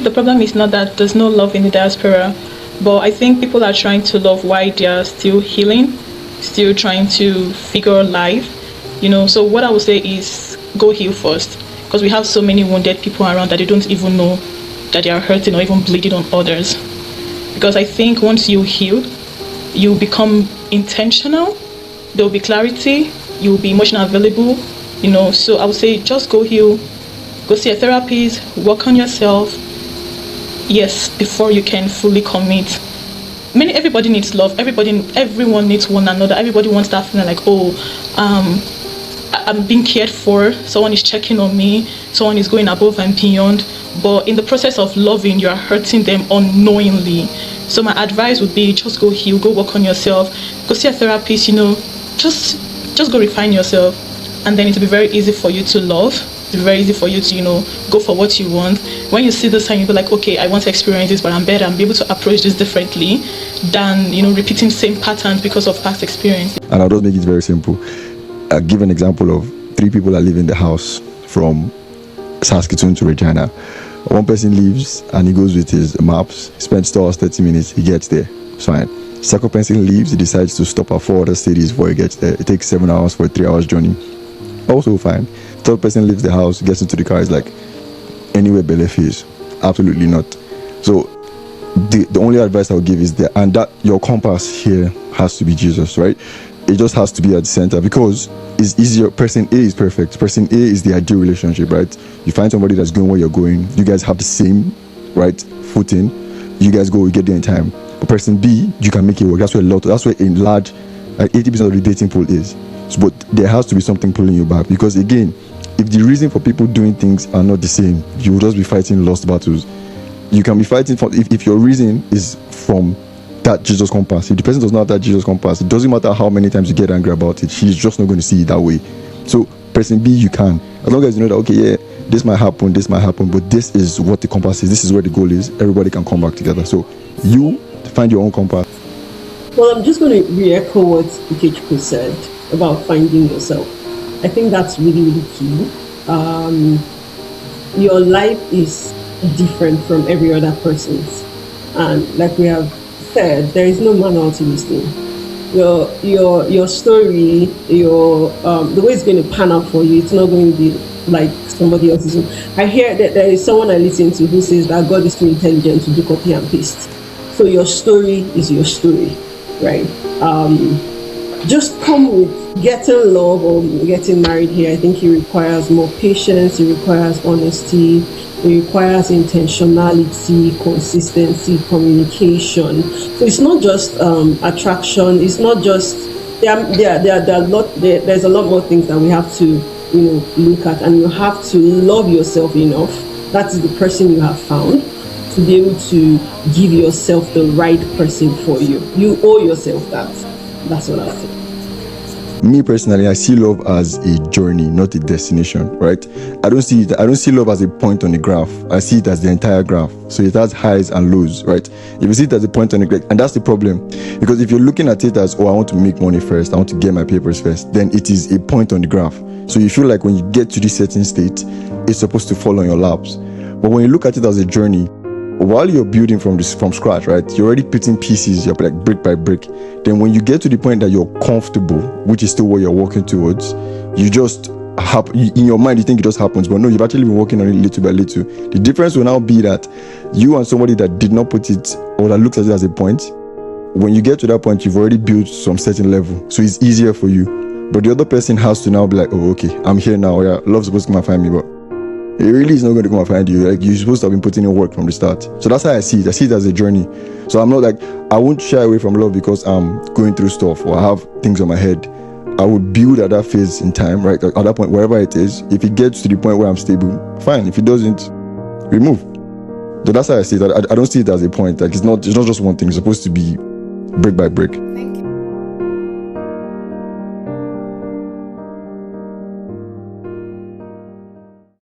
the problem is not that there's no love in the diaspora, but I think people are trying to love while they are still healing, still trying to figure life, So what I would say is go heal first, because we have so many wounded people around that they don't even know that they are hurting or even bleeding on others. Because I think once you heal, you become intentional, there will be clarity, you will be emotionally available, So I would say just go heal, go see a therapist, work on yourself, yes, before you can fully commit. Everybody needs love, everyone needs one another, everybody wants that feeling like, I'm being cared for, someone is checking on me, someone is going above and beyond, but in the process of loving, you are hurting them unknowingly. So my advice would be just go heal, go work on yourself, go see a therapist, just go refine yourself, and then it'll be very easy for you to love. It'll be very easy for you to, go for what you want. When you see this time, you'll be like, okay, I want to experience this, but I'm better, I'm able to approach this differently than, repeating same patterns because of past experience. And I'll just make it very simple. I'll give an example of 3 people that live in the house from Saskatoon to Regina. One person leaves and he goes with his maps, spends 2 hours, 30 minutes, he gets there. It's fine. Second person leaves, he decides to stop at 4 other cities before he gets there. It takes 7 hours for a 3 hours journey. Also fine. Third person leaves the house, gets into the car, is like, anywhere Belefi is. Absolutely not. So the only advice I would give is that, and that your compass here has to be Jesus, right? It just has to be at the center, because it's easier. Person A is perfect. Person A is the ideal relationship, right? You find somebody that's going where you're going. You guys have the same, right, footing. You guys go, you get there in time. But person B, you can make it work. That's where in large, like 80% of the dating pool is. So, but there has to be something pulling you back, because again, if the reason for people doing things are not the same, you will just be fighting lost battles. You can be fighting for, if your reason is from that Jesus compass. If the person does not have that Jesus compass, it doesn't matter how many times you get angry about it, he's just not going to see it that way. So person B, you can, as long as you know that, okay, yeah, this might happen, but this is what the compass is, this is where the goal is, everybody can come back together. So you find your own compass. Well, I'm just going to re-echo what Ikechukwu said about finding yourself. I think that's really, really key. Your life is different from every other person's, and like we have said, there is no manual to this thing. Your story, the way it's going to pan out for you, it's not going to be like somebody else's. I hear that there is someone I listen to who says that God is too intelligent to do copy and paste. So your story is your story, right? Just come with getting love or getting married here. I think it requires more patience, it requires honesty, it requires intentionality, consistency, communication. So it's not just attraction, it's not just, there's a lot more things that we have to look at, and you have to love yourself enough. That is the person you have found, to be able to give yourself the right person for you. You owe yourself that. That's what I think. Me personally, I see love as a journey, not a destination, right? I don't see love as a point on the graph. I see it as the entire graph. So it has highs and lows, right? If you see it as a point on the graph, and that's the problem. Because if you're looking at it as, I want to make money first, I want to get my papers first, then it is a point on the graph. So you feel like when you get to this certain state, it's supposed to fall on your laps. But when you look at it as a journey, while you're building from scratch, right, you're already putting pieces, you're like brick by brick. Then when you get to the point that you're comfortable, which is still what you're working towards, you just in your mind you think it just happens, but no, you've actually been working on it little by little. The difference will now be that you and somebody that did not put it, or that looks at it as a point, when you get to that point, you've already built some certain level, so it's easier for you. But the other person has to now be like, oh, okay, I'm here now. Yeah, love's supposed to come and find me, but it really is not going to come and find you. Like, you're supposed to have been putting in work from the start. So that's how I see it. I see it as a journey. So I'm not like, I won't shy away from love because I'm going through stuff or I have things on my head. I would build at that phase in time, right? Like, at that point, wherever it is, if it gets to the point where I'm stable, fine. If it doesn't, remove. So that's how I see it. I don't see it as a point. Like, it's not just one thing. It's supposed to be brick by brick. Thank you.